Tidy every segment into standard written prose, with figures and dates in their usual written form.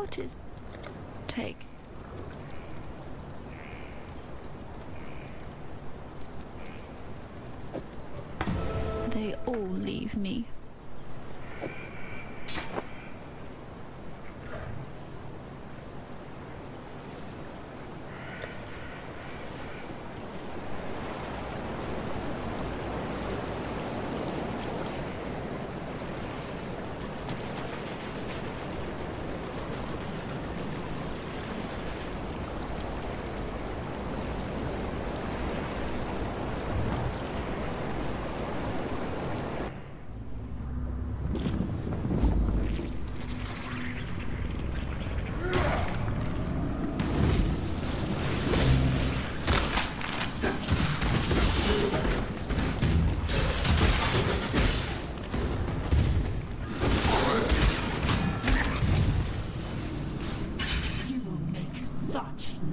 What is... Take. They all leave me.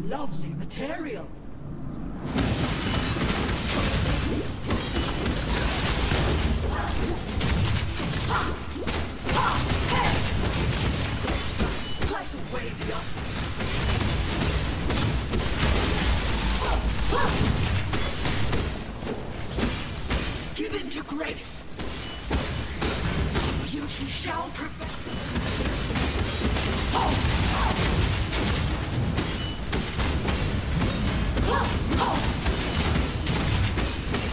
Lovely material. Slice away the give in to grace. Beauty shall perfect.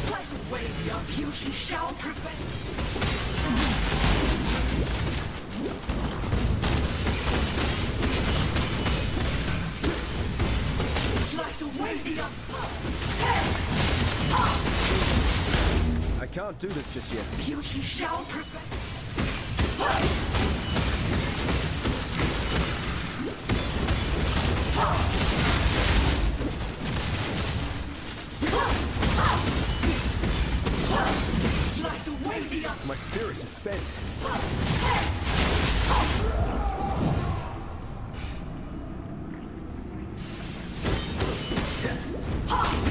Slice away your beauty shall perfect. Slice away the I can't do this just yet. beauty shall perfect. Slice away the My spirit is spent.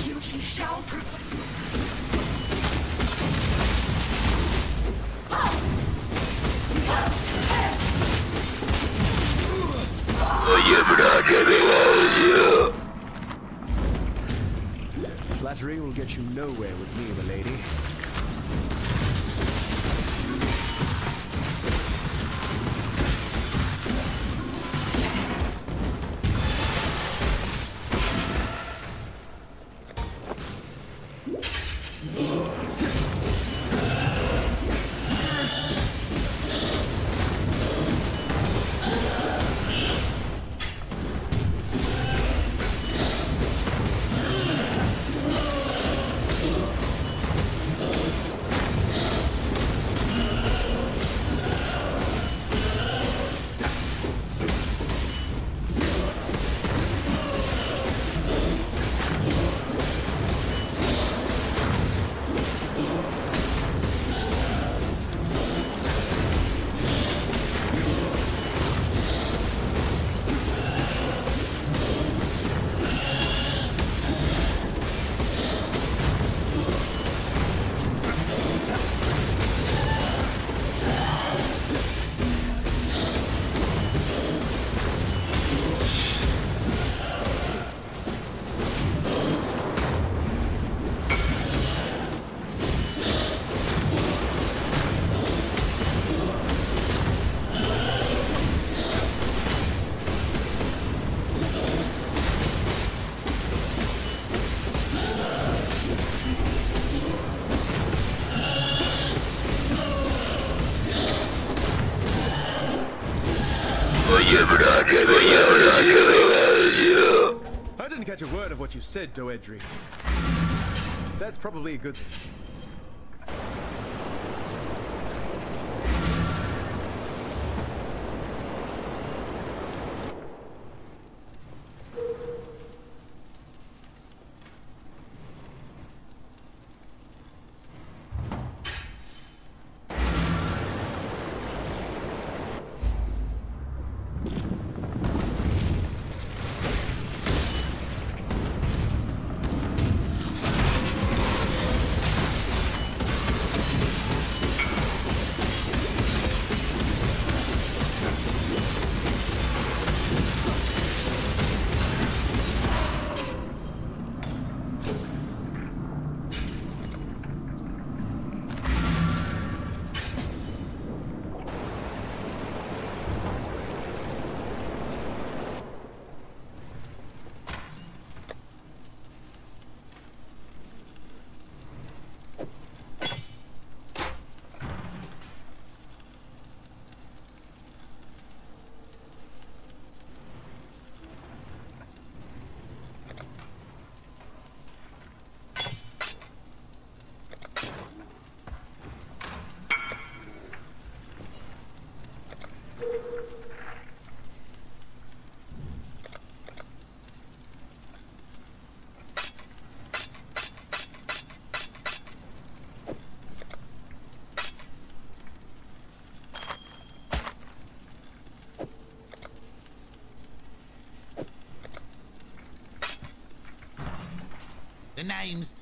beauty shall perfect. Flattery will get you nowhere with me, milady. I didn't catch a word of what you said, Doedri. That's probably a good thing. The name's...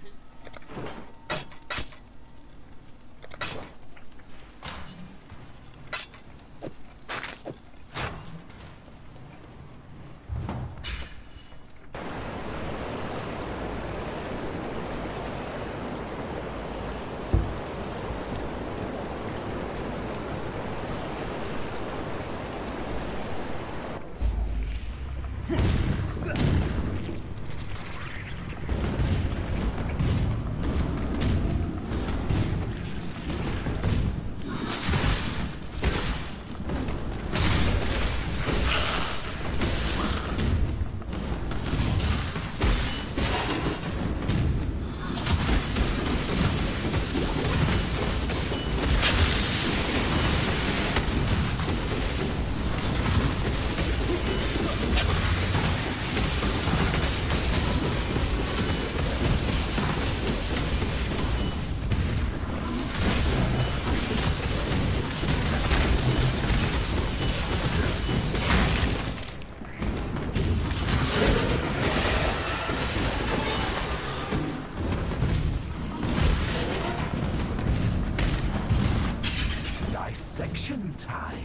Dissection time.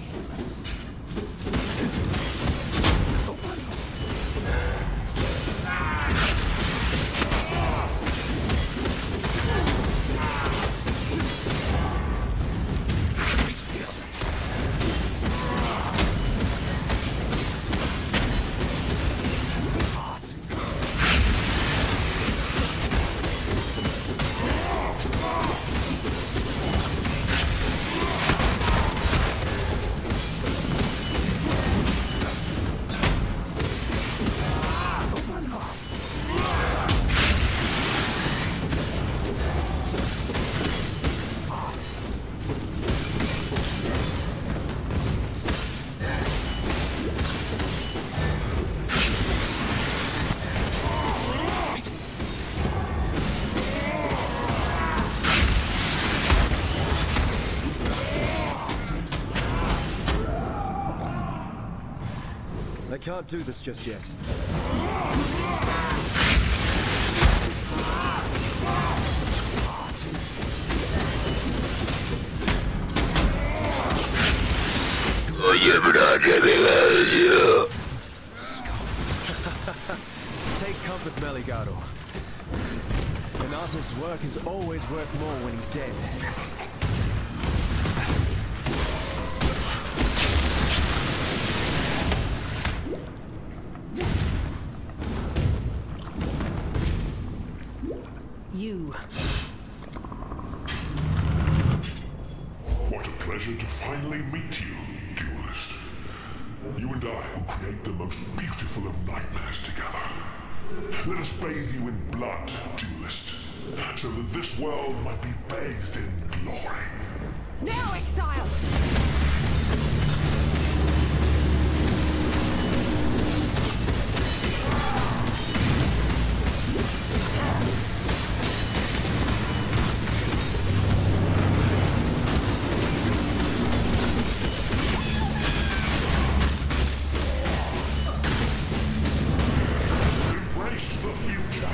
Be still. Heart. I can't do this just yet. Take comfort, Meligato. An artist's work is always worth more when he's dead. You. What a pleasure to finally meet you, duelist. You and I will create the most beautiful of nightmares together. Let us bathe you in blood, duelist, so that this world might be bathed in glory. Now, exile! Embrace the future.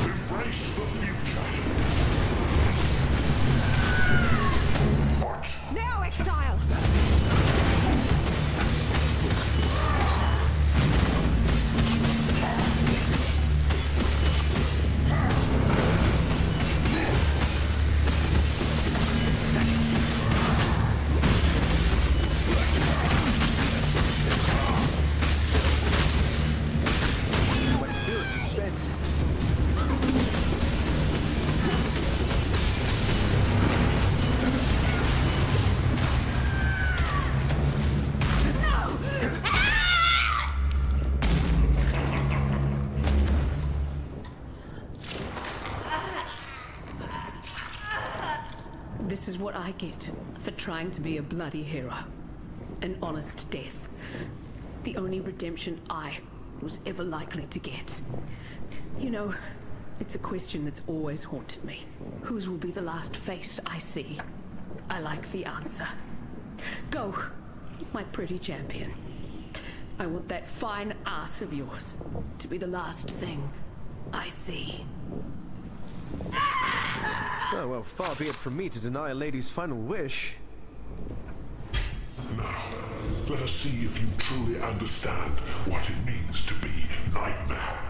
Embrace the future. What? Now, exile! My spirits are spent. This is what I get for trying to be a bloody hero. An honest death. The only redemption I was ever likely to get. You know, it's a question that's always haunted me. Whose will be the last face I see? I like the answer. Go. My pretty champion. I want that fine ass of yours to be the last thing I see. Oh, well, far be it from me to deny a lady's final wish. Now, let us see if you truly understand what it means to be Nightmare.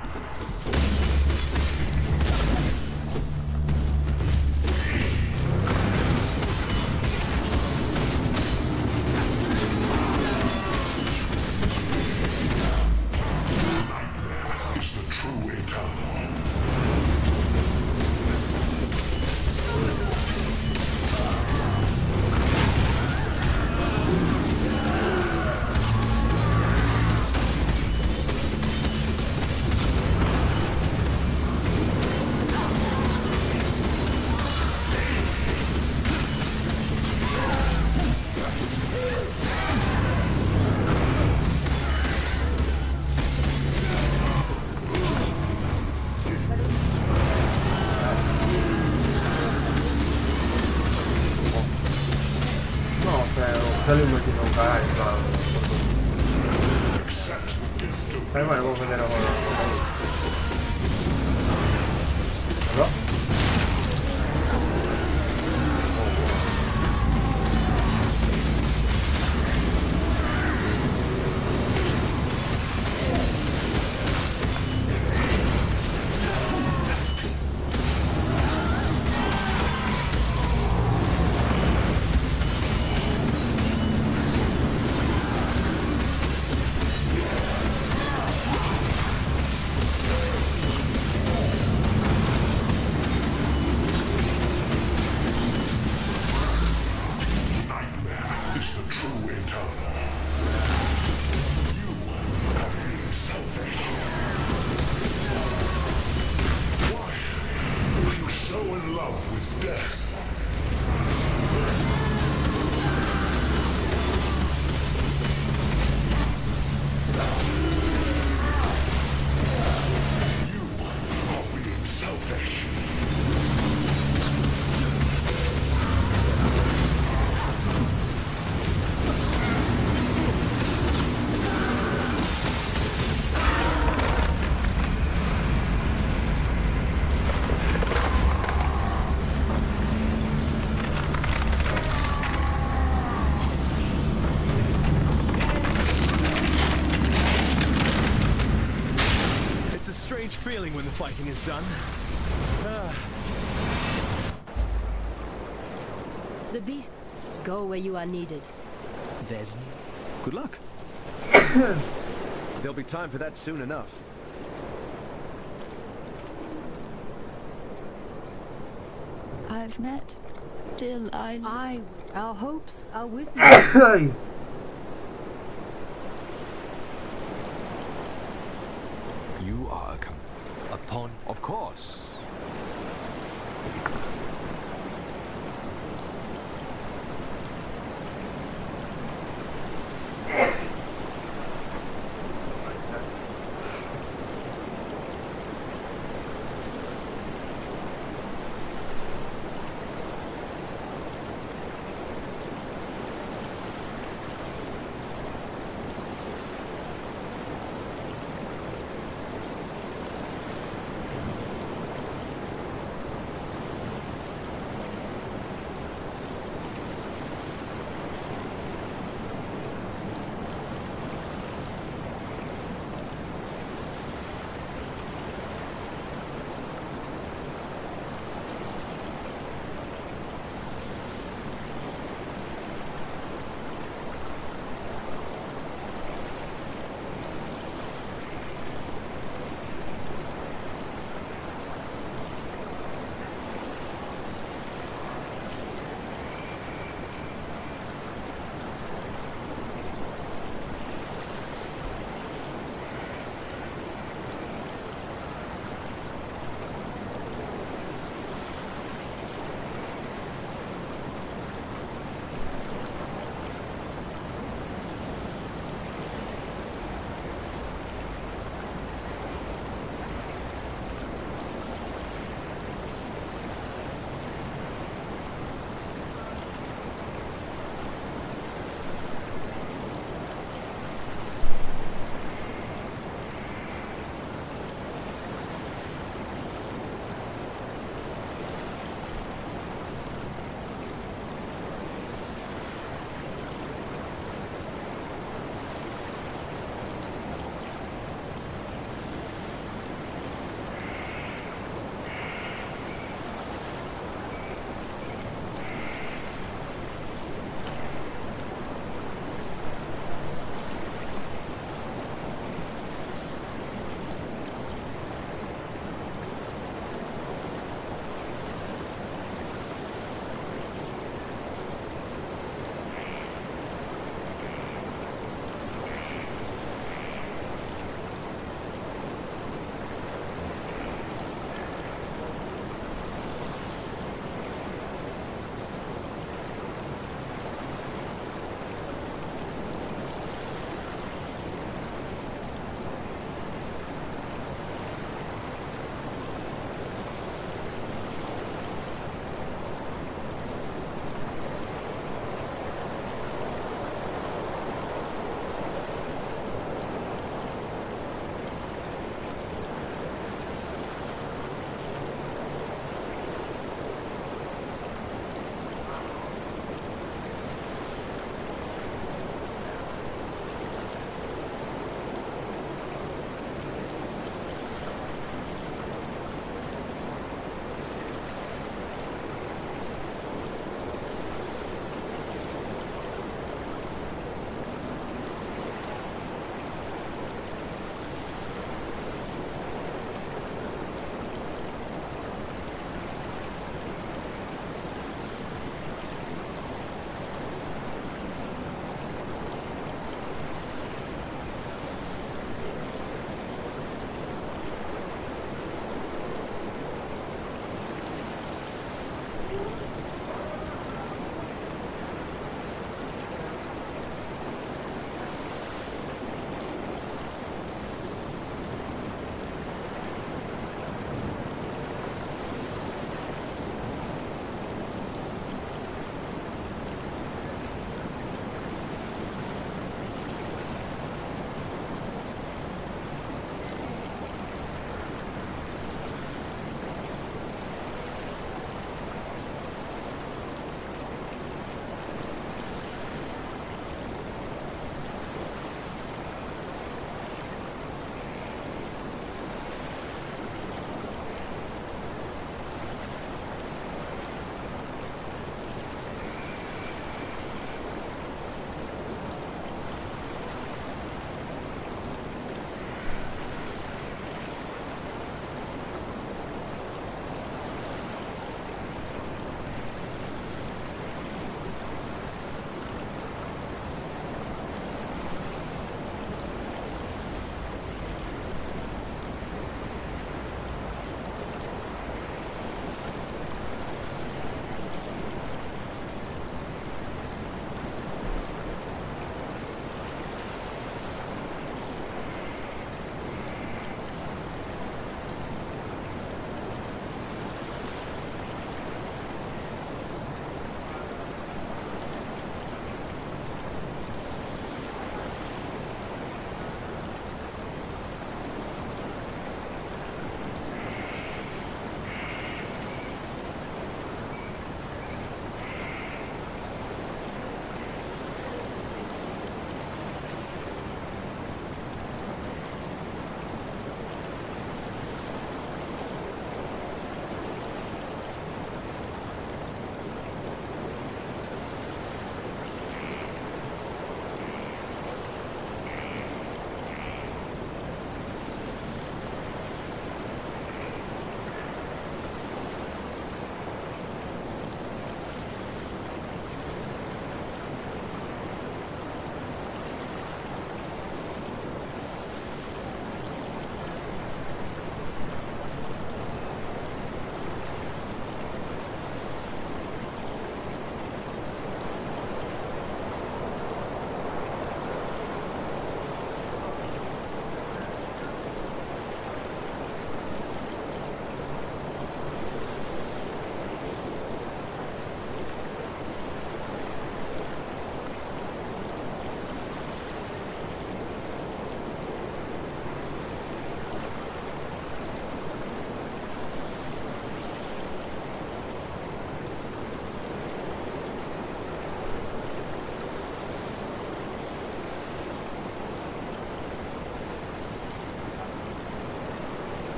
Nightmare is the true Eternal. No, usare l'ultimo carico. Poi devo vedere cosa. No. Strange feeling when the fighting is done. The beast. Go where you are needed. There's... Good luck. There'll be time for that soon enough. I've met Delilah. Our hopes are with you. You are upon, of course.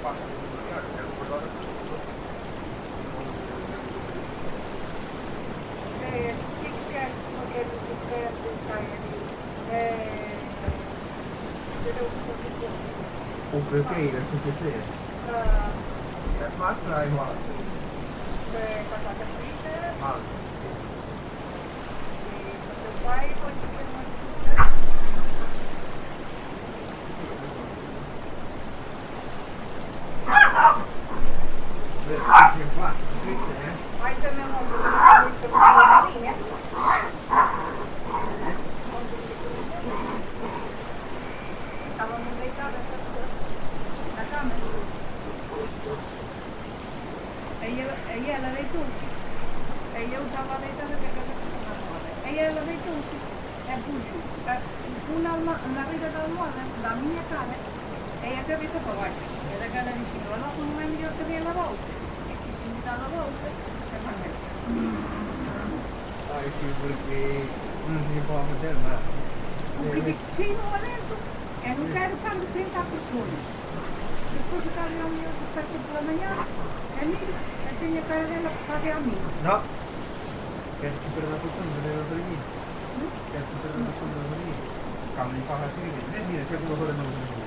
passa di comunicare, che è un po' un preferire se si sente. Mazza è uguale. Ma Ella la dei pulsi, ella usava la detta perché ella la dei pulsi e pulsi, una riga dall'uomo, la mia cara, e ella capito poi, e la cara vicino, no, non è migliore che viene la volta, e chi si mi dà la volta, e fa me. ah, sì, perché non si può vedere, ma Perché c'è un momento e non quero tanto 30 persone. Depois o cara não me desperta pela manhã, é minha, eu tenho a cara dela para fazer a minha. no. Che è super una persona che deve dormire. Che è super una persona che deve dormire. Quando mi fa la serie, ne dire che quello che non dormire.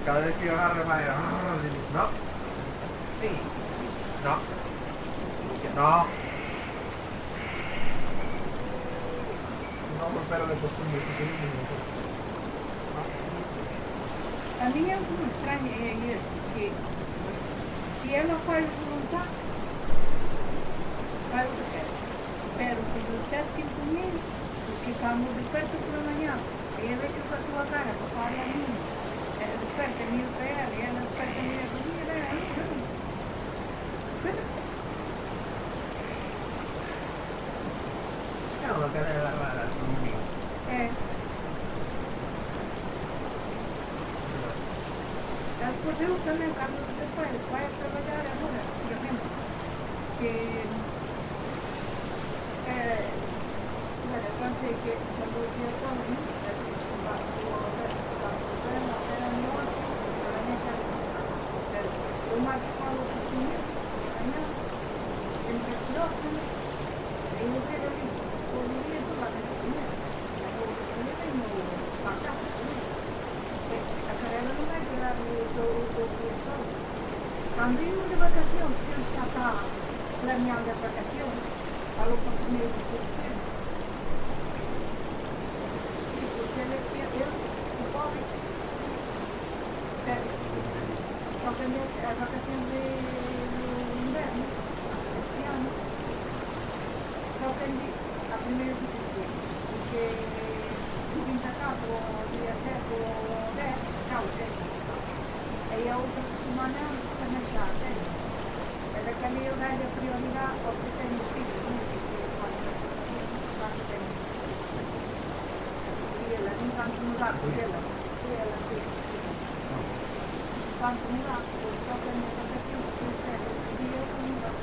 Cada vez que yo agarro va a no. Sí. No. No. No, però le costume che A minha o que me estranha é isso, que se ela faz vontade, faz o que quer. Pero se eu tens que comer, porque quando desperto pela manhã, e eu vejo com a sua cara, que fala a mim, ela desperta mil para ela, e ela desperta mil para mim, ela è una carriera é. Depois eu também, quando depois vai trabalhar agora, por exemplo, que eu pensei que quando eu tinha todo mundo, o Marcos falou que tinha, entre os outros, e eu quero ali, todo dia tu vai ter que comer, eu tenho uma casa, a carreira não vai durar todo o dia. Quando eu de vacações, eu já estava planeando as vacações, falou com o primeiro de tudo. Sim, porque eu pobre, só que as vacações de inverno, este ano, só aprendi a primeira de tudo, porque eu vim para cá para dia 7 ou 10, causa. E a outra semana também está, entende? É daquela eu dei a prioridade aos que têm filhos, não é? Que tem. E ela não vai mudar por ela. E ela tem. Quando mudar, eu só tenho a vacação, eu quero o dia eu mudar.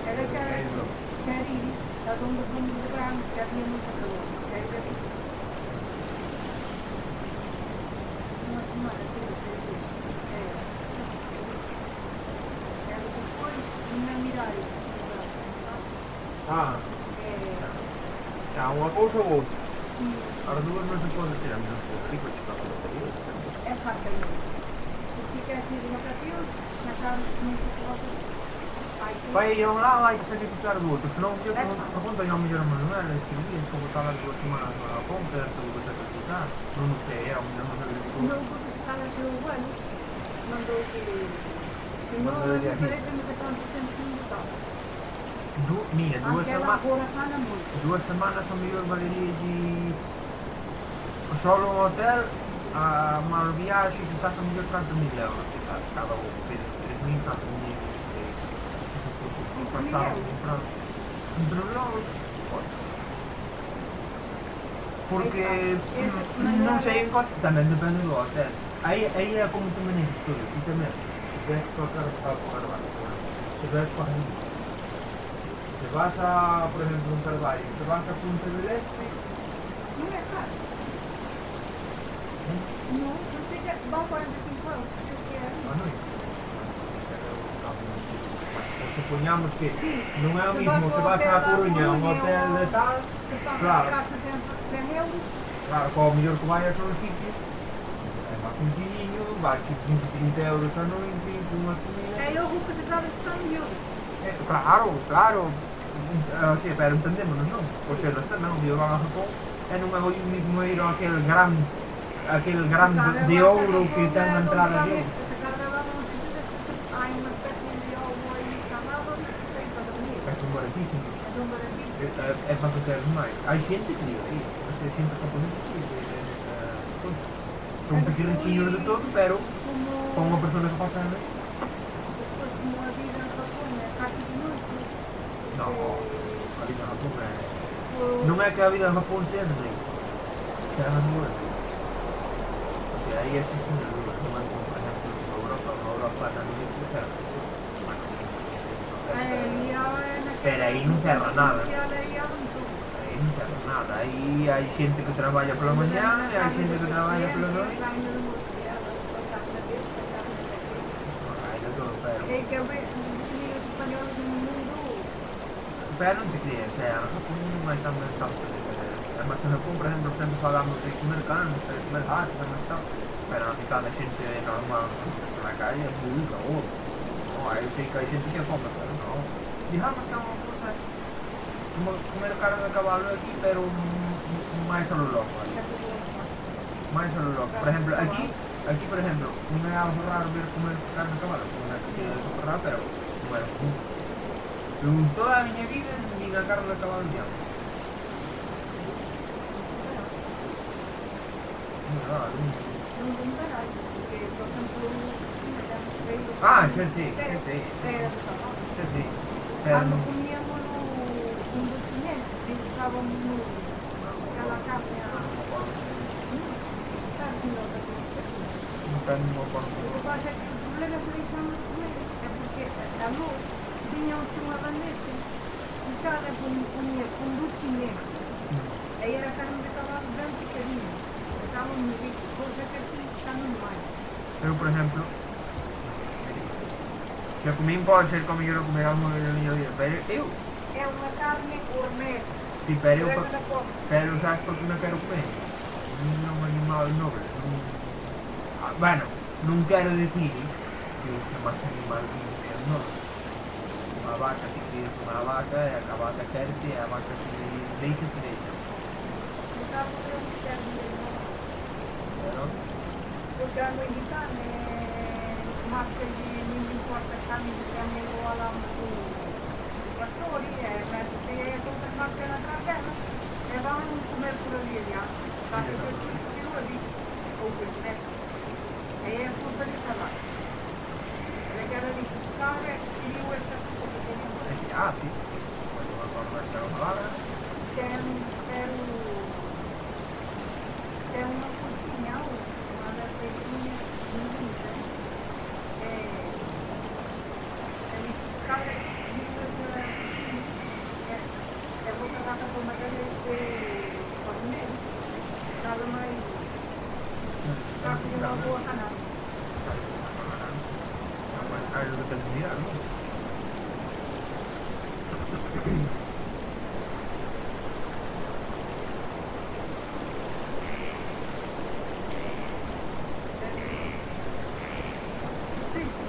Ela quer ir a onde vamos de verão, que havia muito calor. Quer ir. Ah, una cosa o outra. As duas não se podem ter a mesma coisa. Dico ci fa quello che Exatamente. Se fica assim de vacações, na casa não se pode. poi io là vai a sacrificare molto, se no io appunto io non mi giro mai, che lì sono stata la settimana a pompa, questa attività, non sei, era un giorno di Não porque se está a ser o ano, mandou que. Se não, eu não parece que tanto tempo não está. Due settimane sono migliori Valerie di solo un hotel, ma il viaggio è stato miglior 30.000 euro, stava per il stato porque non sei in costa, también depende del hotel. Ahí es como te manejas todo, y también ves tocar si vas a, por ejemplo, un Carvalho, te vas a Punta del Este, não é caro. Não, mas fica, vão 45 euros, o que é? à noite. Suponhamos que não é o mesmo que vais à Coruña, um hotel de tal, Que pagas claro. a casa 100 euros, claro, com o melhor que vayas a um sitio, é mais sencillinho, vais tipo 20, 30 euros à noite, uma comida. é eu que se sabe está melhor. Claro, sí, pero entendémonos, non? Pois eles tamén, eu van a Japón, e non é o mismo ir aquel gran de ouro que ten a entrada de ouro. Se carga lá no sitio, hai unha especie de ouro aí calado que se tem para dormir. É son baratísimos. É un baratísimo. É para fazer máis. Hai xente que diga, sí, non sei, xente japonesa que diga, son pequenininhos de todo, pero Como con unha persona que pasa antes, despois como a vida en Japón é casi de noite. no, a vida en Japón é... Non é que a vida en Japón sea de noite, sea na noite. Porque aí existe unha luz, non é como, por exemplo, en Europa na noite, cerra. Pero aí non cerra nada. Aí non cerra nada. Aí hai xente que traballa pola mañá e hai xente que traballa pola noite. Hai de todo, pero... É que eu vejo os espanhóis no mundo. Pero non te crees, a Japón non hai tan ben tanto. Además, en Japón, por exemplo, sempre falamos de comer carne, de comer gatos, de comer tal. Pero a mitad de xente normal na calle é moi ouro. Eu sei que hai xente que come, pero non. Digamos que é unha cosa como comer carne de cabalo aquí, pero máis a lo loco. Máis a lo loco. Por exemplo, aquí, por exemplo, non é algo raro ver comer carne de cabalo, non é super raro, pero bueno, en toda a miña vida nin a carne de cabalo ya. Ah, xa sei. Quando comíamos no chinês, estávamos naquela carne assim, não o que passa é que o problema que deixamos de comer é porque a luz vinha uma bandeja e cada comia com do chinês. Aí era carne de cavalo bem pequenina. Estava muito rico, coisa que aqui está no mar. Eu, por exemplo, se eu comi pode ser como eu não comer algo no meu dia, pero eu... É uma carne gourmet. Sí, pero sabes por que non quero comer? Non é un animal nobre. Bueno, non quero decir que é máis animal que é nobre. Unha vaca que queres unha vaca e a vaca querse e a vaca que deixa se deixa. No caso eu não quero Pero... porque a mexicana mais que não importa carne de carne ou a lá do pastor, mas se é outras marcas na travessa, vão comer por ali, já. Sabe que eu tiro ali, ou que né? É a fruta de trabalho. Ela quer ali buscar e o essa fruta que tem por ali. Ah, sim. Quando agora vai ser uma hora... É uma cozinha, uma das coisinhas lindas. É vou tratar com uma galera de cozinheiro. Nada mais. Está com uma boa canal. Aí eu tenho que mirar, não?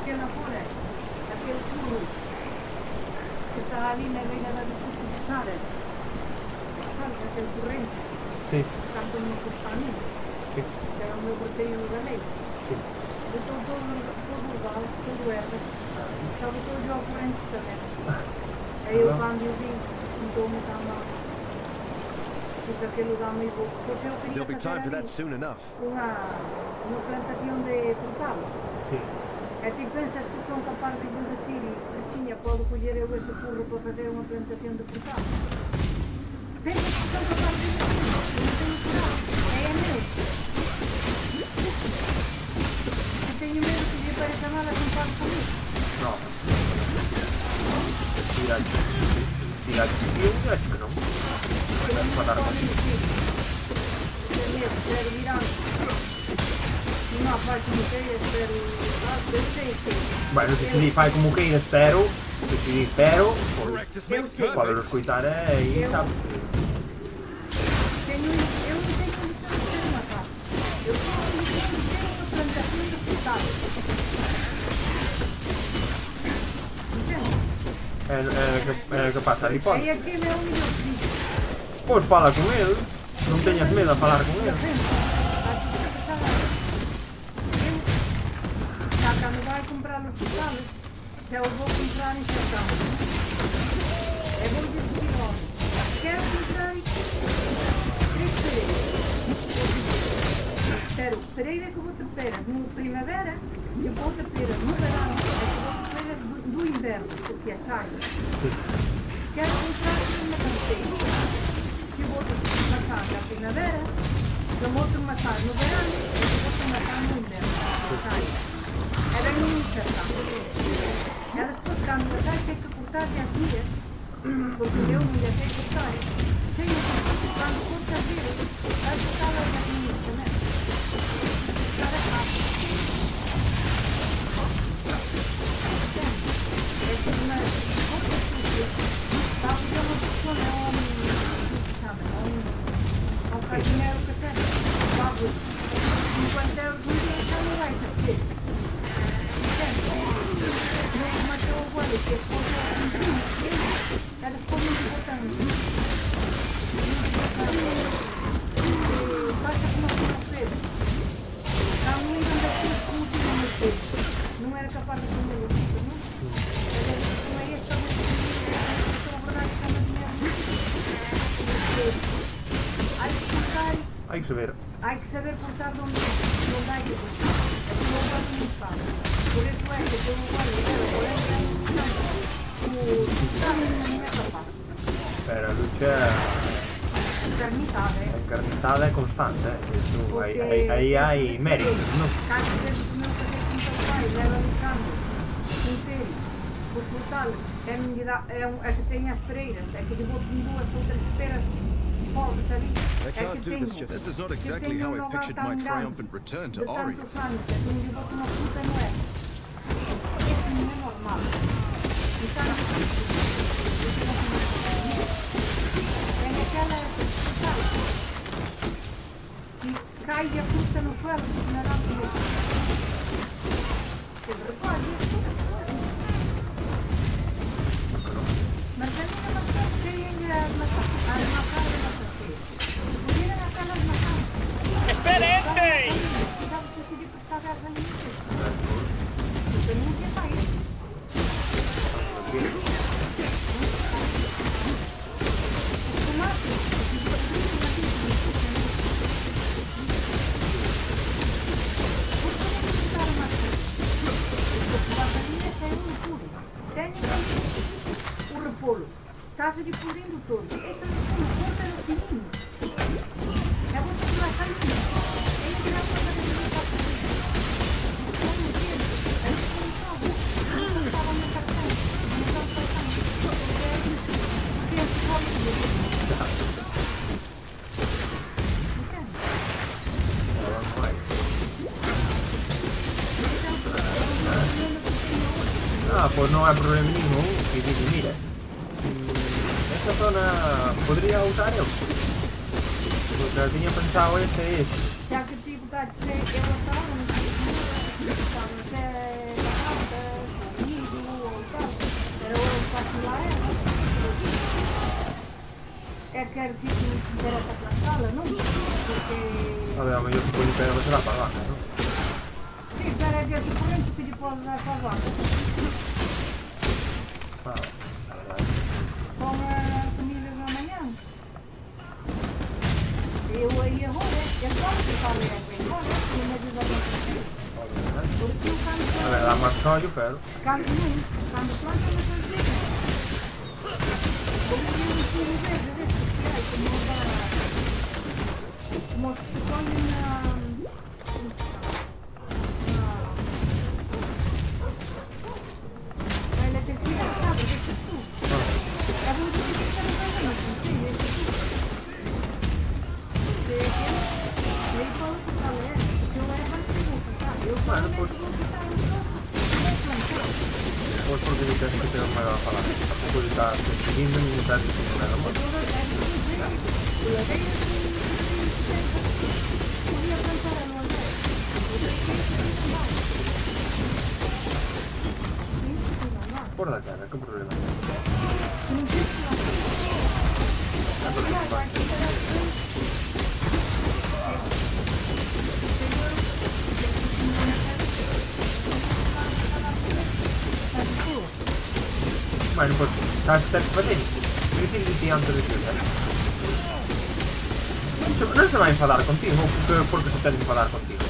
Pequena floresta, aquele furo que está ali na beira da Duque de Sara, sabe, aquele corrente, Sim. está no Costanino, Sim. que é o meu roteiro da lei. Sim. Então todo o vale, todo erva, estava todo ao corrente também. Aí eu quando eu vi, sentou-me tão mal. Porque aquele lugar meio bom. There'll be time for that soon enough. Uma plantação de frutales. Sim. E ti pensas que son capaz de decir que tiña pode coller eu ese curro para fazer unha plantación de frutales? Pensas que son capaz de decir que non teño curado? É meu. E teño medo que lle parece mal a comprar comigo. No. Tira aquí, eu acho que non. Vai dar para dar Teño medo de ir mirando. No, fai come queiras, pero eu sei que Bueno, se ti fai como queiras, pero se ti pero, pois Practice makes podes perfect. escoitar aí, sabes? eu não tenho condições de ter uma casa. Eu só tenho uma plantação de frutales. Entende? É que pasa ali, pode. E aquele é o melhor sítio. Pois fala con ele, non teñas medo a falar con ele. Cando vai comprar os frutales, se eu vou comprar em Sertão, eu vou dizer logo, quero comprar 3 pereiras. Pero pereira que eu vou ter peras no primavera, eu vou ter peras no verão, eu vou ter peras do inverno, porque é saio. Quero comprar uma canteira, que eu vou ter maçã na primavera, eu vou ter maçã no verão, eu vou ter maçã no inverno, saio. Era no Sertão. Elas depois, quando eu tenho que cortar as dias, porque eu não ia ter que cortar, sem quando corta as dias, vai cortar as minhas também. Cada passo. É que uma outra coisa, talvez eu não funcione a um jardineiro que serve, talvez, 50 euros no dia, já não vai ter. Mas eu agora, que é era como importante. Basta que não fez. Há um ainda daqueles que não tinham mais feito. Não era capaz de comer o tipo, não? Não é esta a verdade que chama dinheiro. Há que saber. Há que saber cortar de onde há que cortar. Aqui não gosto muito fácil. Por isso é que eu não é capaz. Pero a lucha encarnitada é constante, isso, aí hai méritos, non? Cada vez que o meu fazer com o seu pai leva lutando inteiro, os frutales, é que tem as pereiras, é que depois tem duas outras peras pobres ali. I can't do this just. This is not exactly how I pictured my triumphant return to Aria. Tantos anos, é que depois uma fruta não é. Isso não é normal. Então, tem aquela frutal que cai a fruta no suelo, na natureza. Você recorda isso? Mas a minha maçã cheia de maçã. As maçãs de maçã cheia. Se pudieran hacer las maçãs. ¡Esperen! Precisamos decidir que está a ganhar isso. Porque ninguém faz isso. O repolho está-se difundindo todo. Esse repolho é no fininho. É bom que vai sair. Ele tira a coisa que ele está fazendo. Não entendo. É isso que eu estava no cartão. Não estava fazendo. Porque é forte dele. Ah, pues no hay problema ninguno. Y digo, mira, esta zona podría usar yo. Porque yo tenía pensado este es. Já que tipo está de ser, eu estava no estava até barata, comigo ou tal, era o espaço lá é que era fixe muito barata para a sala, não? Porque... A ver, a mí yo supongo que debe ser apagada, ¿no? Sim, para que eu suponho que lhe pode dar para a vaca. Ah, Com a comida da manhã. Eu aí agora, eu gosto de falar agora, eu me ajuda a fazer. Porque eu a ver, la más soy, pero... Quando planta uma canteira, porque eu fui ver desses que é, como se põe na eletricidade, sabe, desse tudo. É muito difícil de fazer, mas não sei, esse tudo. E aí, quando eu falei, porque eu era mais seguro. seguendo militar disciplinar amor. Por la cara, ¿qué problema? Bueno, pues hashtag patente. Difícil litigante de ciudad. No se va a enfadar contigo, porque se te va a enfadar contigo.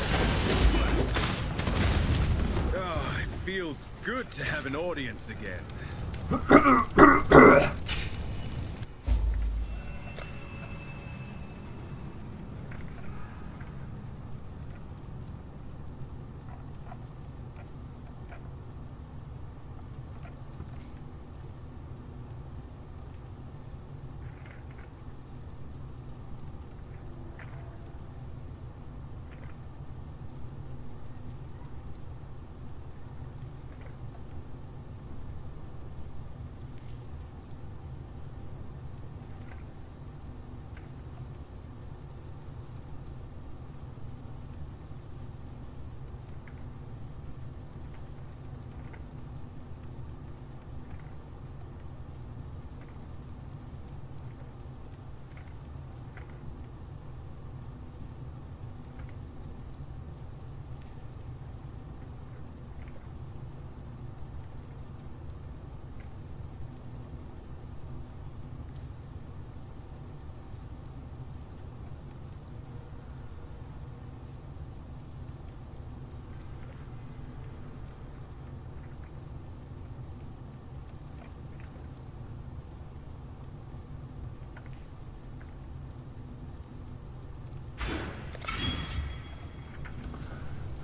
Oh, it feels good to have an audience again.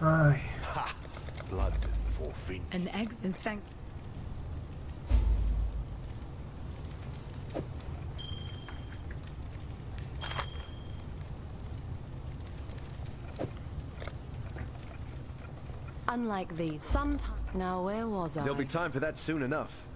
Ay. Ha! Blood for Finn. And eggs and thank. Unlike these, sometimes. Now, where was I? There'll be time for that soon enough.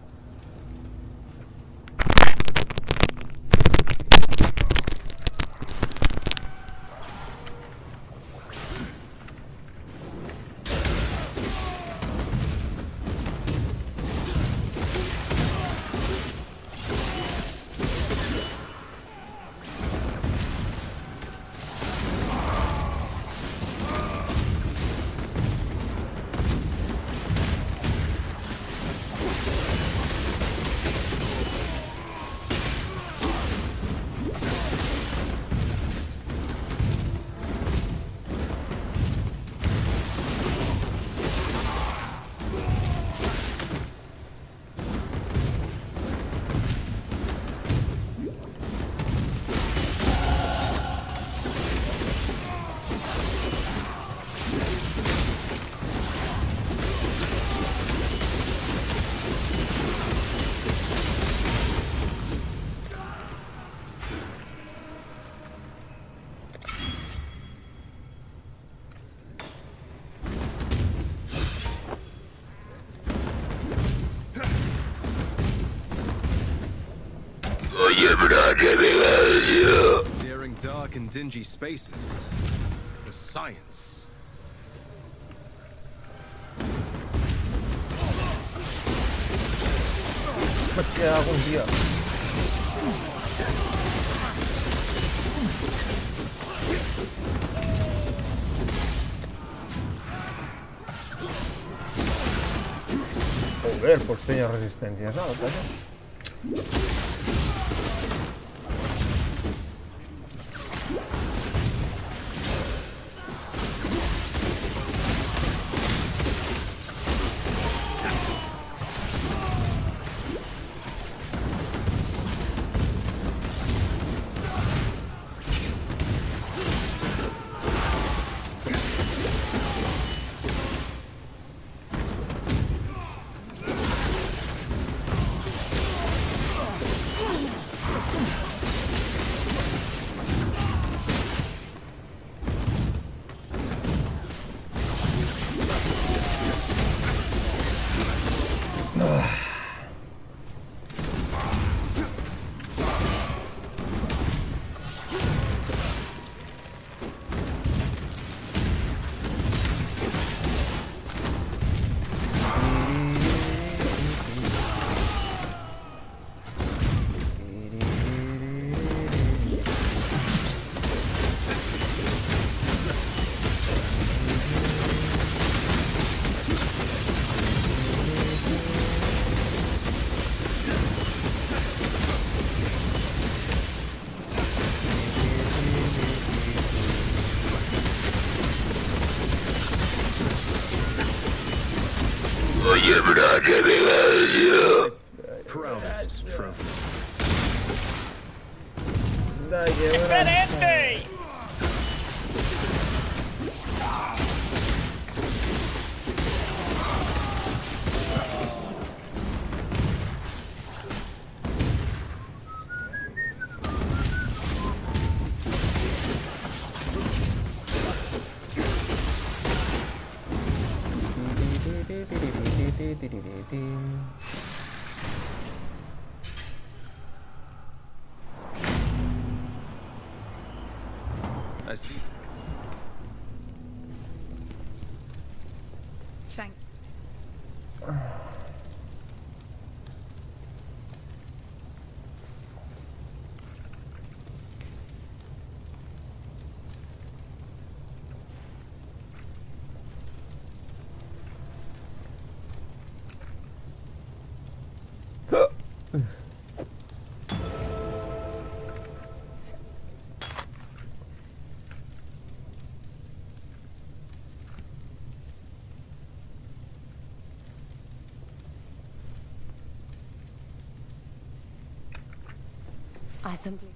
Daring dark and dingy spaces for science. Perché così? Joder, pues tenía resistencia, ¿sabes? Dai, che ora... I see. Thank. I simply...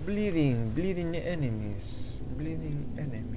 Bleeding enemies. Bleeding enemies.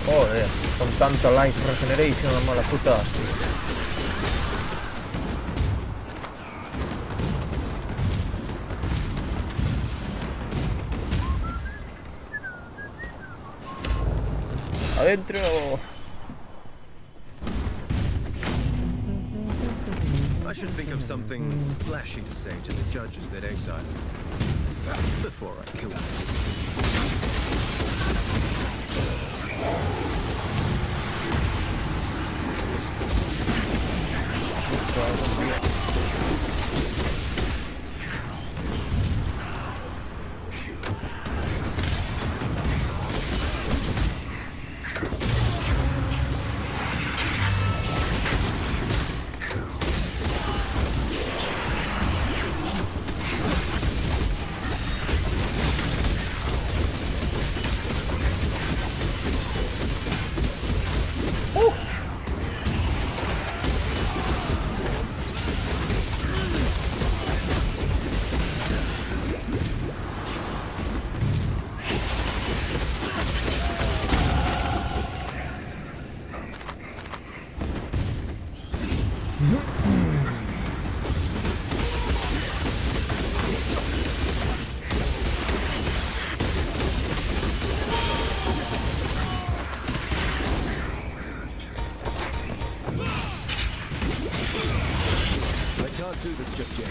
Joder, con tanta life regeneration la mala puta. Adentro. I should think of something flashy to say to the judges that exiled me before I kill them. Do this just yet.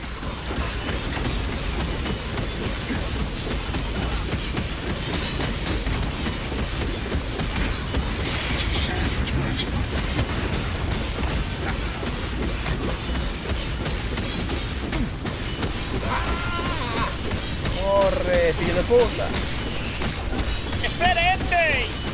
pidiendo esposa. ¡Espérate!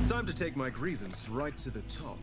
Time to take my grievance right to the top.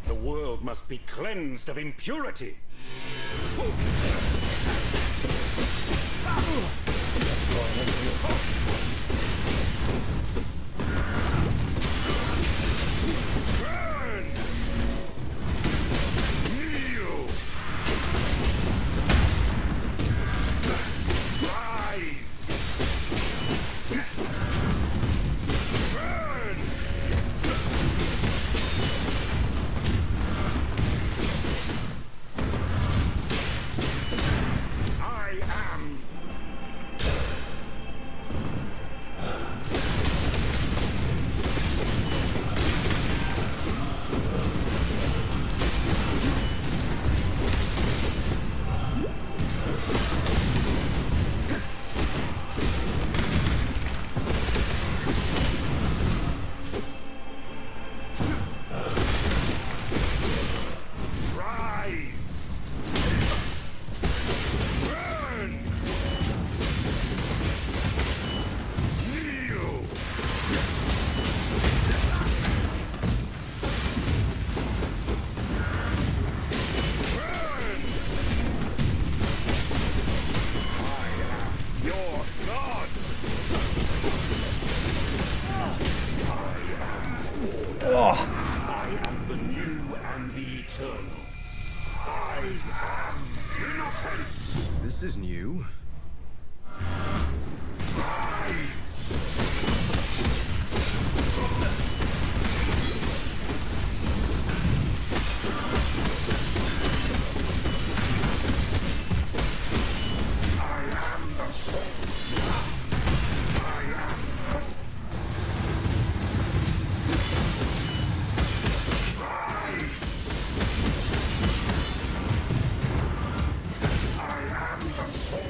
The world must be cleansed of impurity. Burn! Kneel! Rise! Burn! I am. Rise! Burn! Kneel! Burn! I am your god! I am the new and the eternal. I am innocence! This is new. I am the soul. I am. Rise! I am the soul.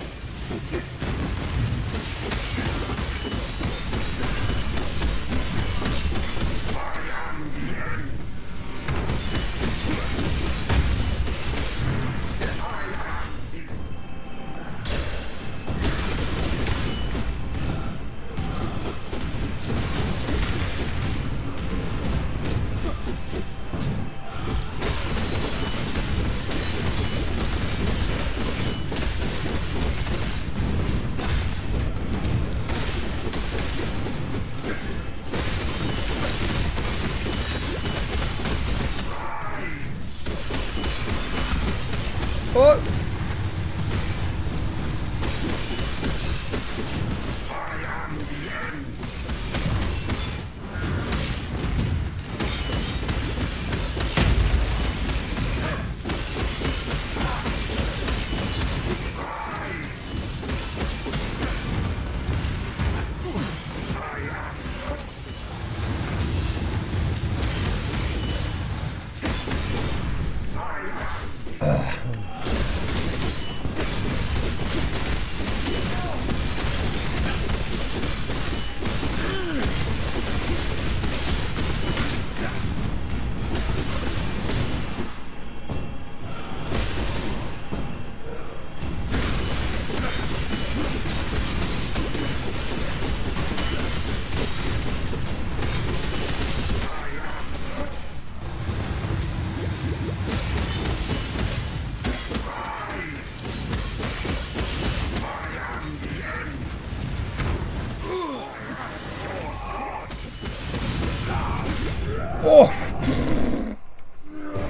Oh!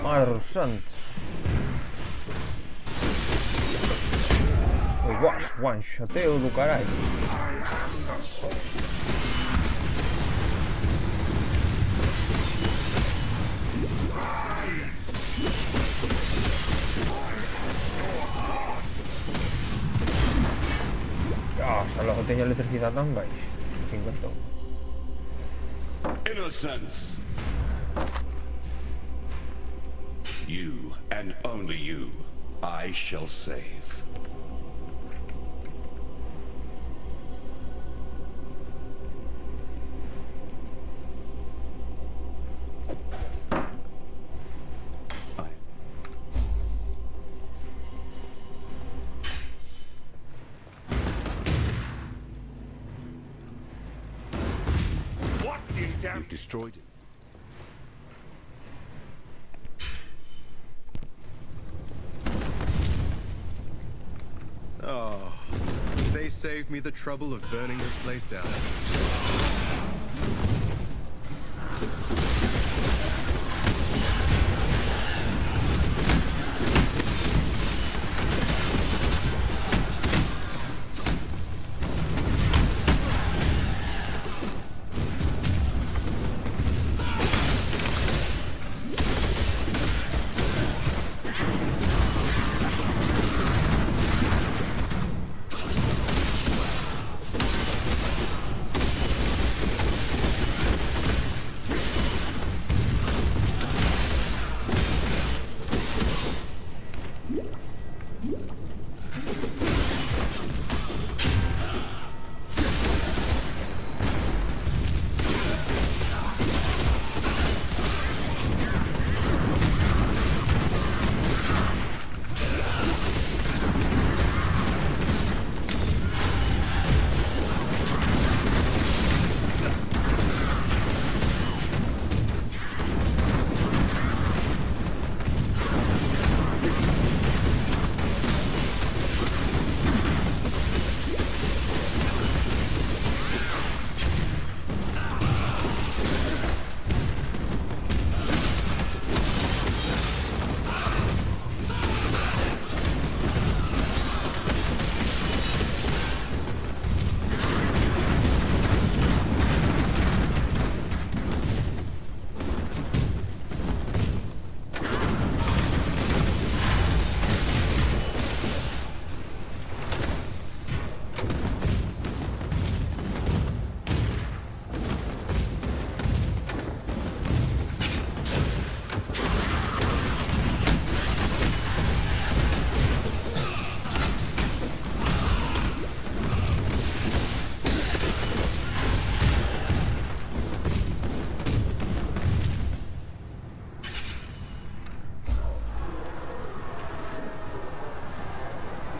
Madre santos. O one shoteo do caralho. Hasta logo teño electricidade tan baixa. 50. Innocence! You, and only you, I shall save. You've destroyed it. Oh, they saved me the trouble of burning this place down.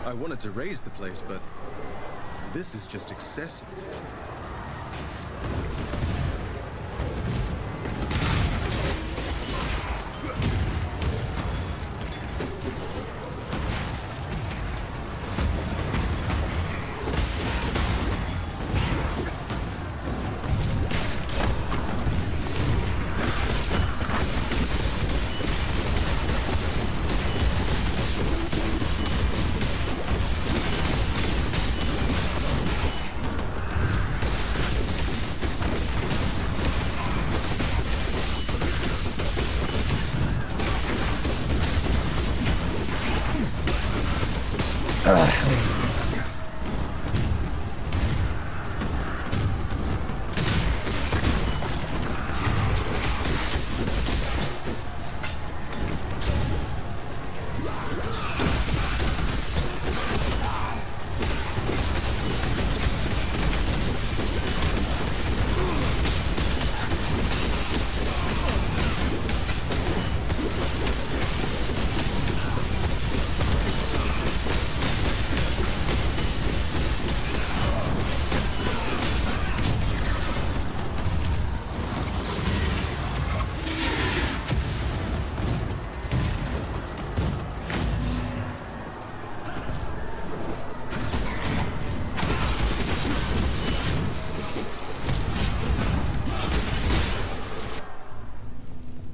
I wanted to raise the place, but this is just excessive.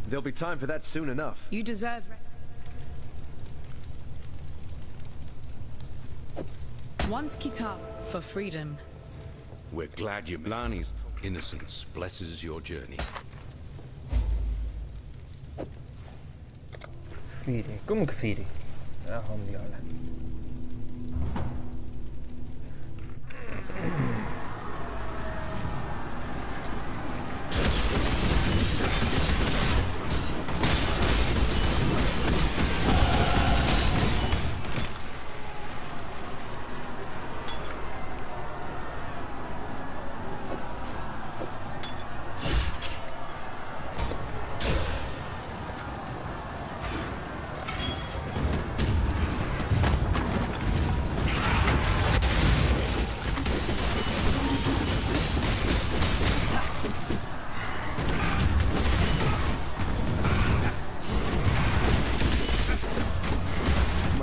There'll be time for that soon enough. You deserve... Once Kitara for freedom. We're glad Yablani's innocence blesses your journey. Firi. Como que Firi? Alhamdulillah.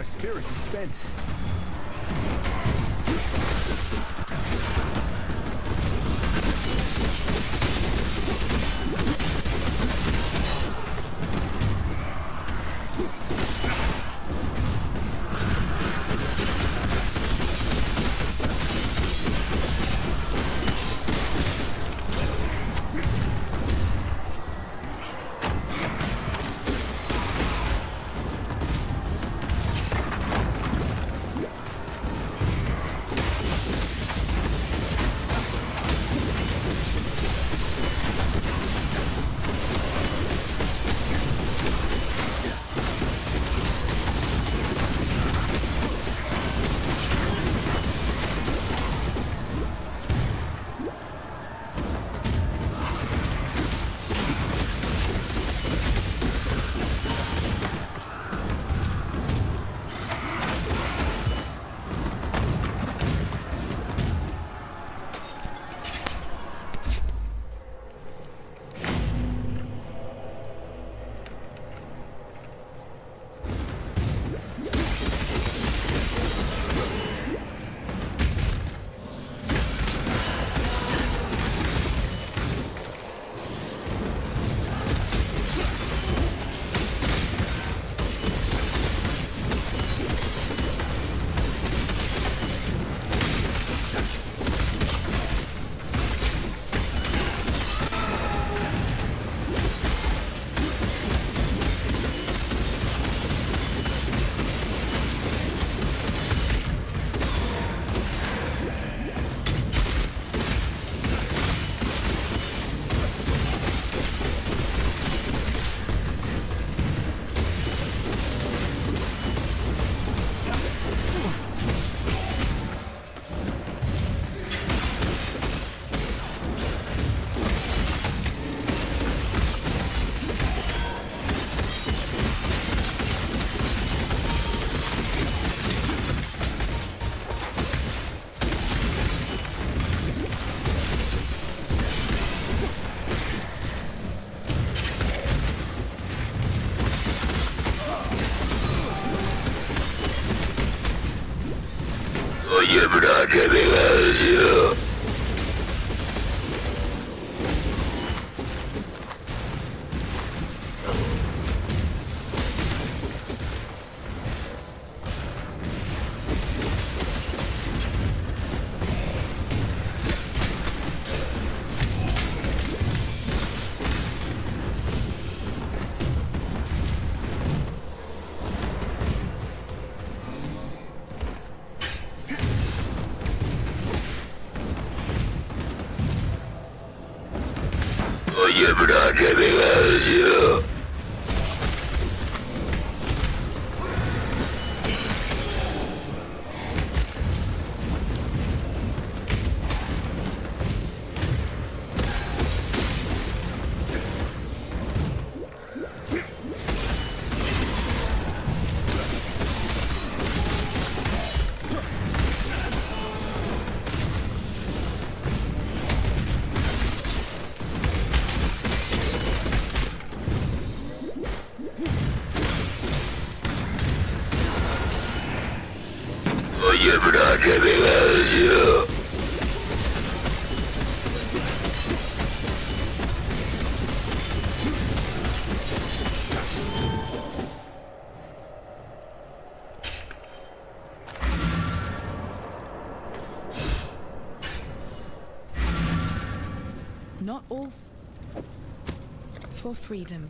Spirits are spent. Not all for freedom.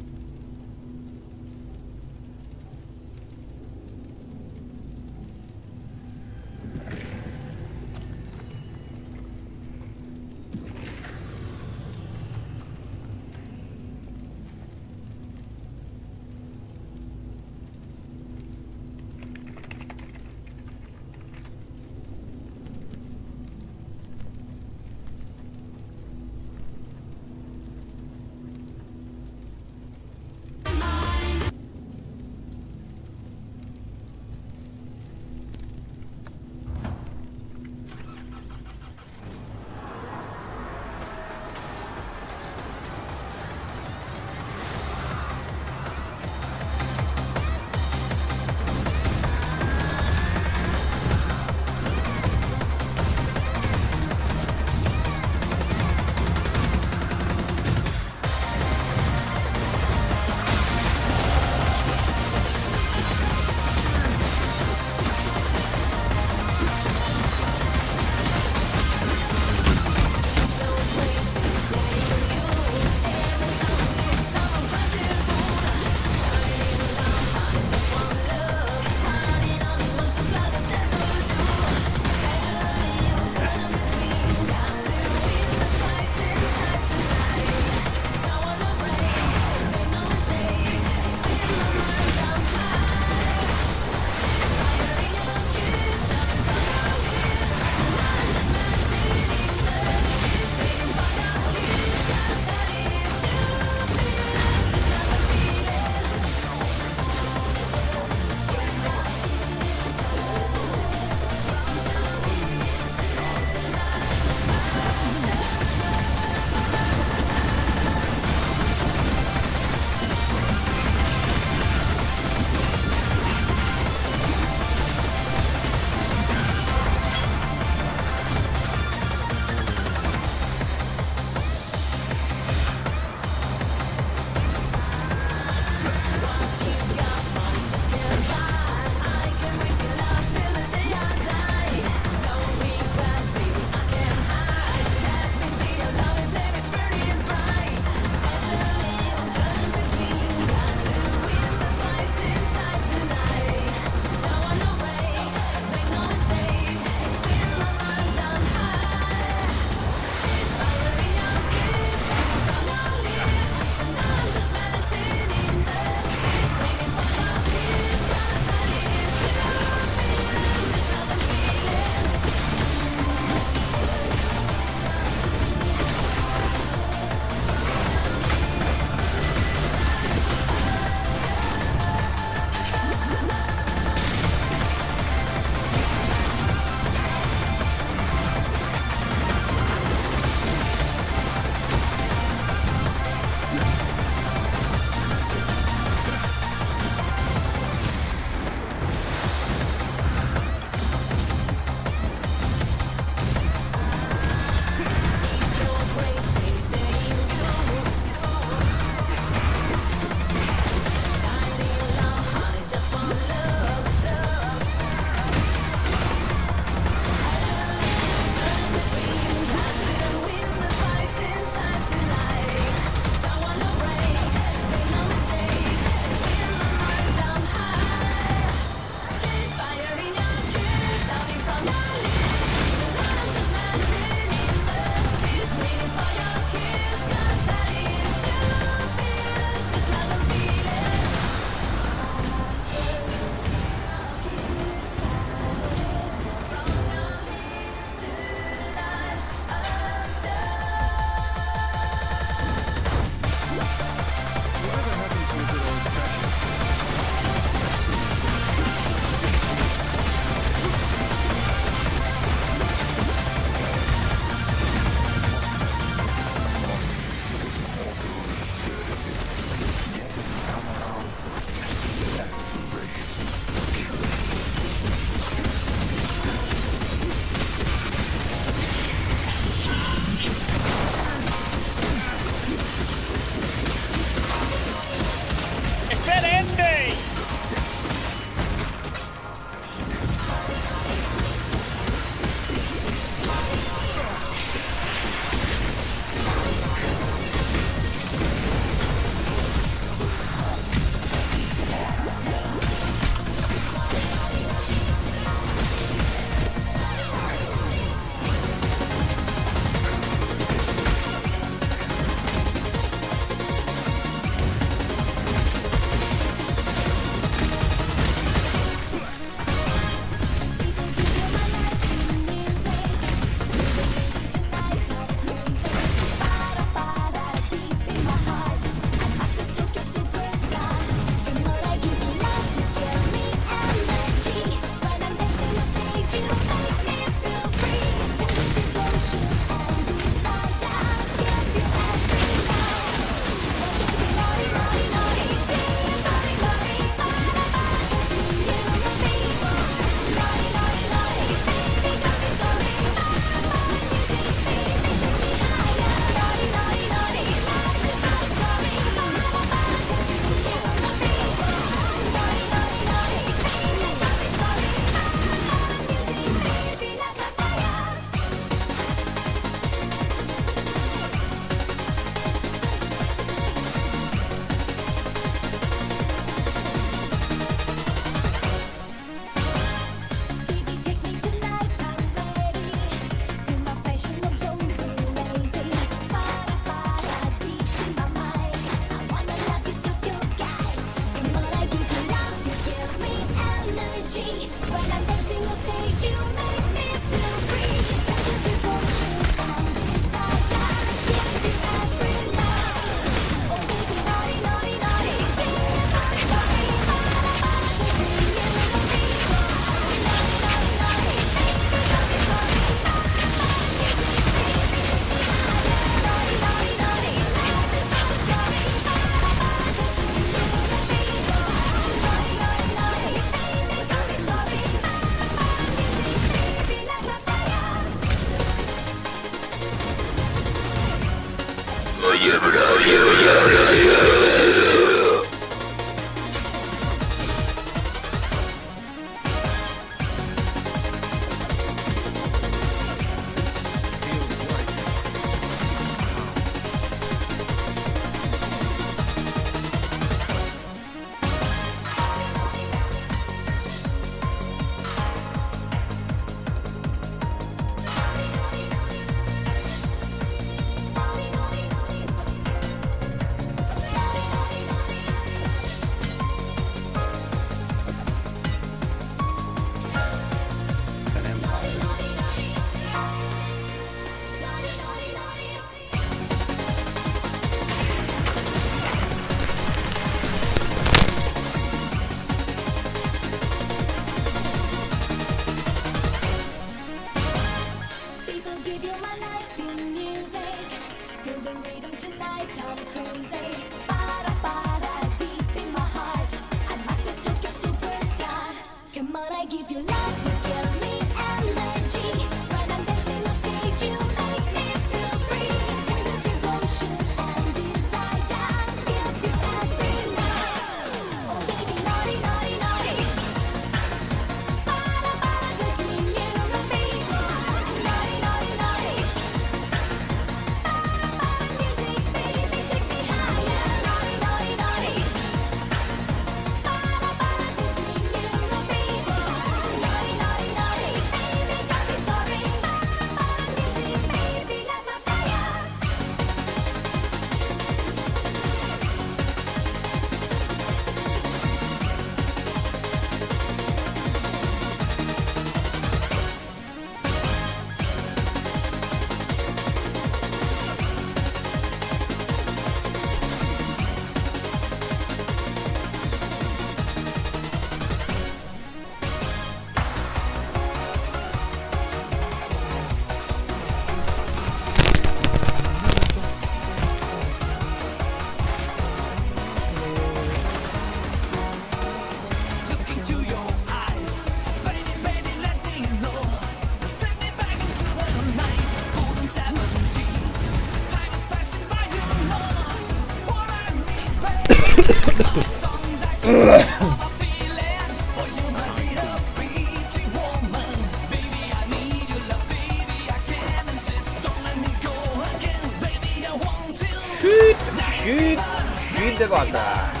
Shoot the butter.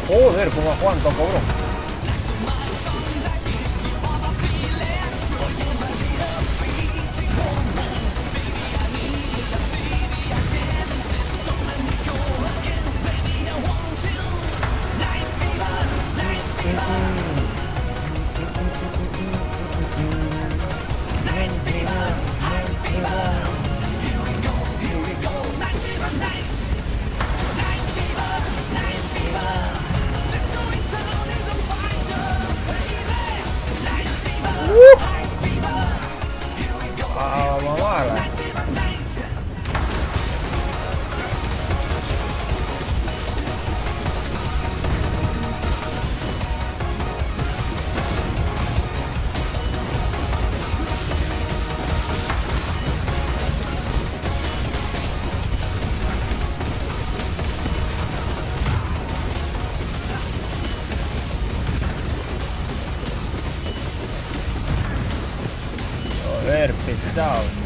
Joder, ¿cómo aguanto, cabrón? Joder, pesado.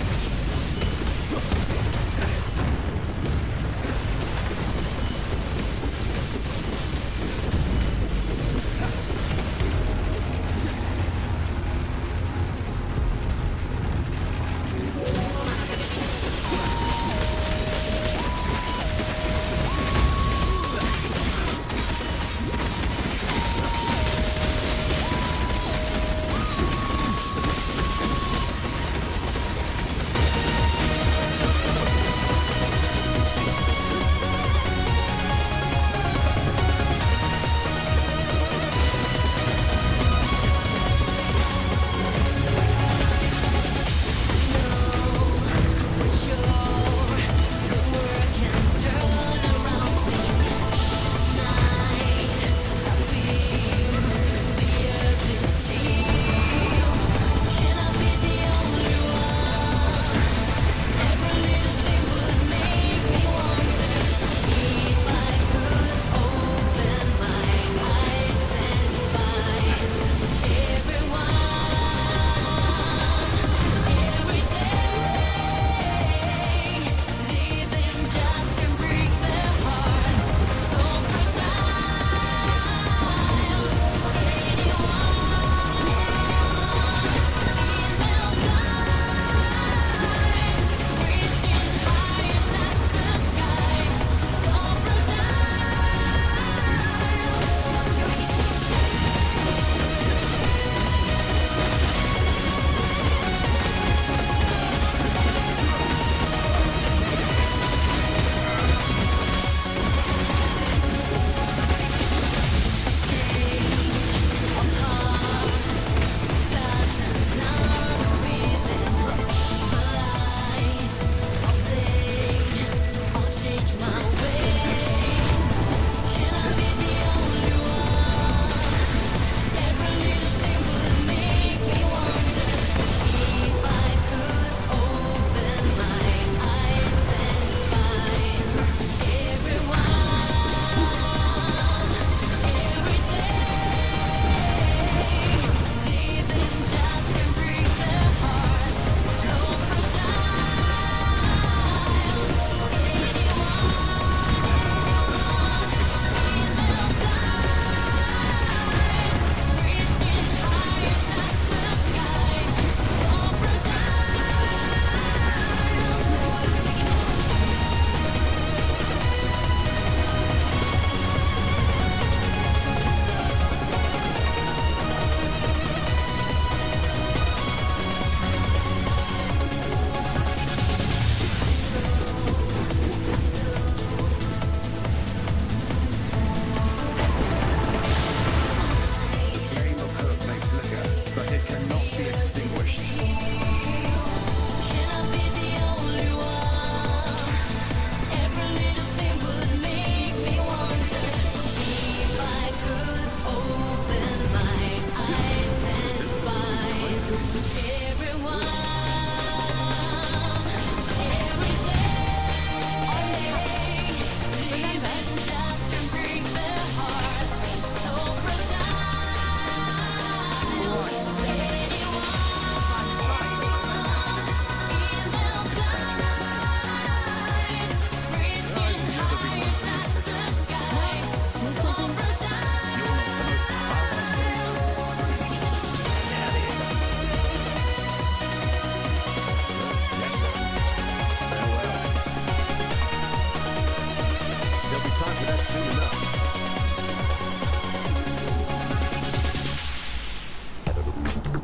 Back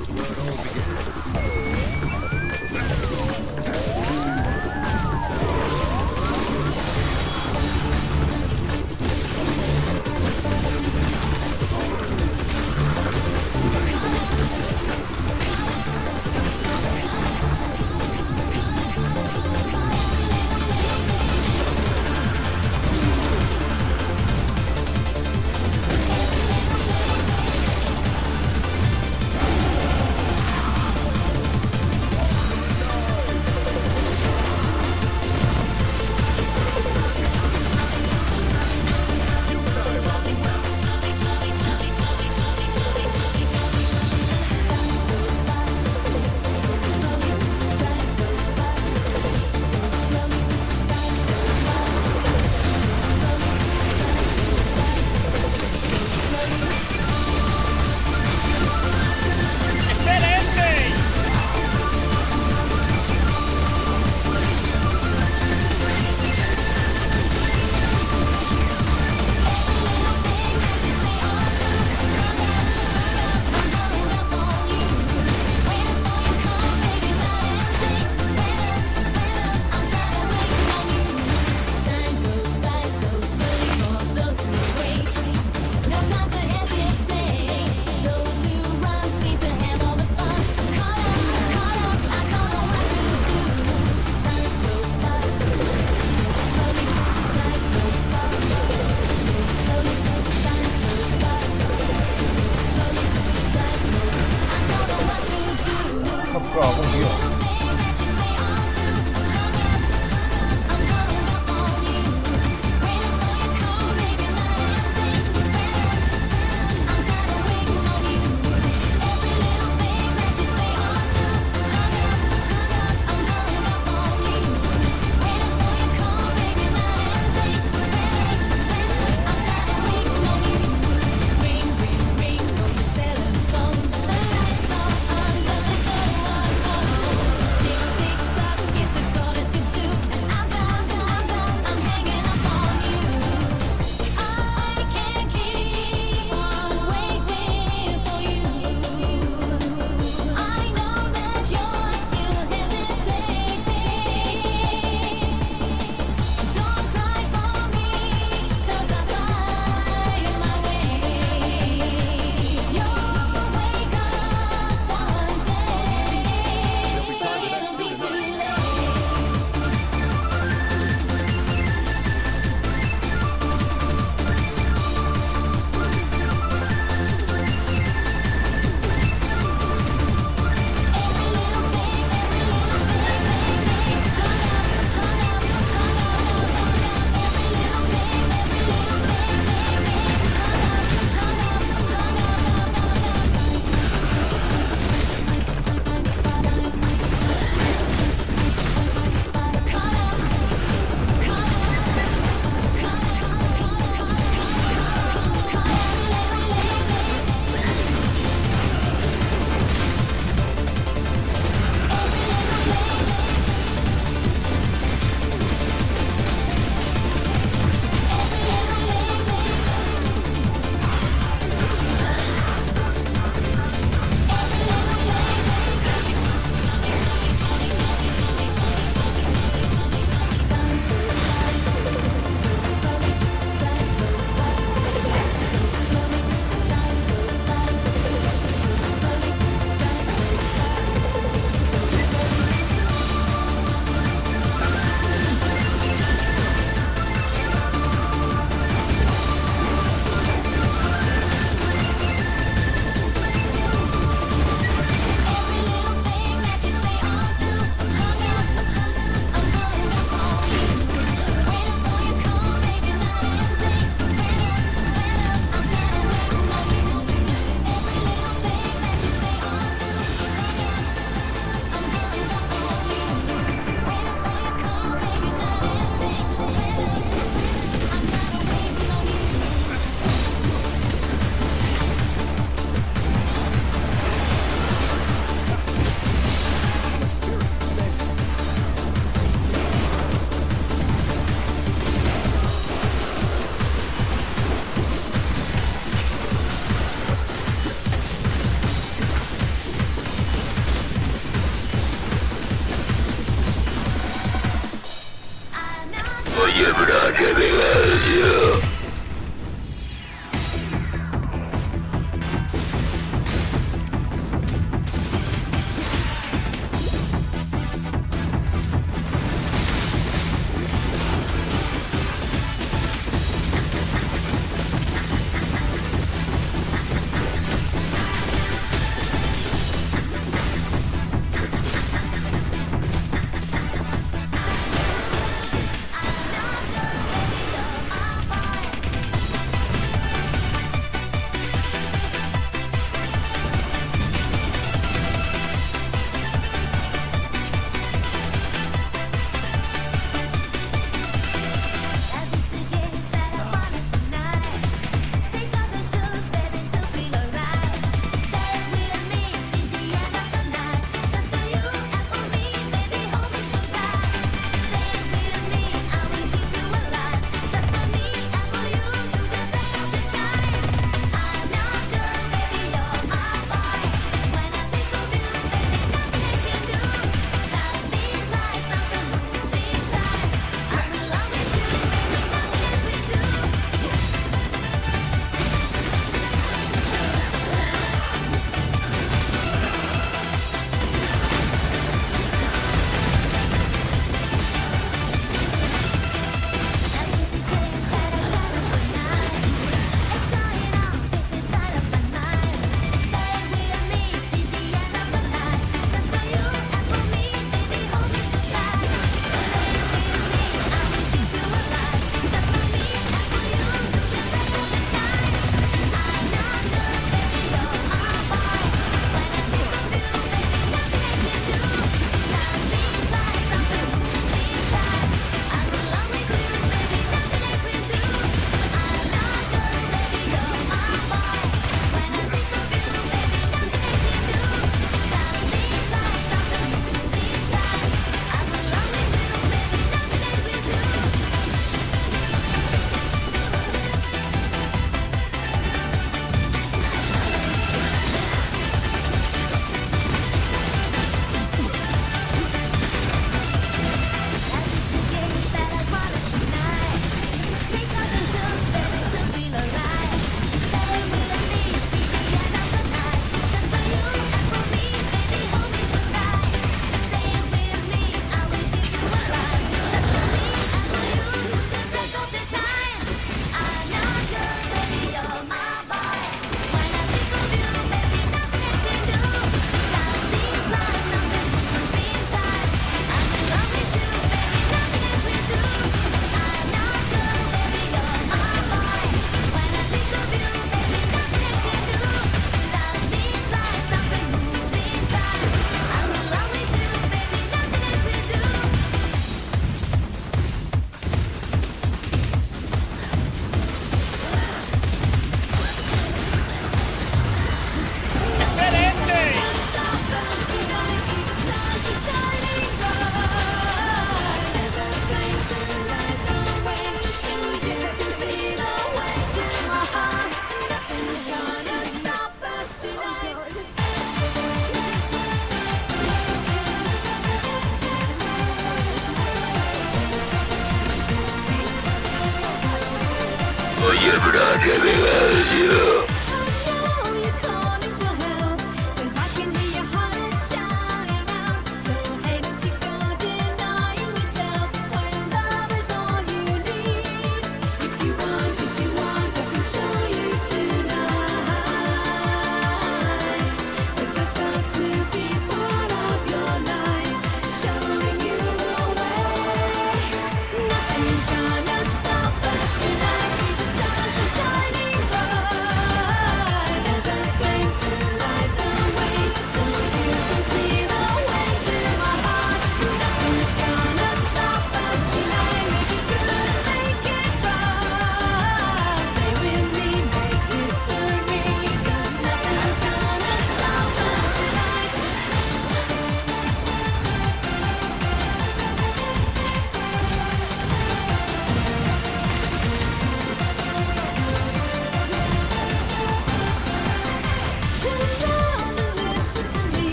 to where it all began.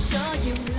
sure you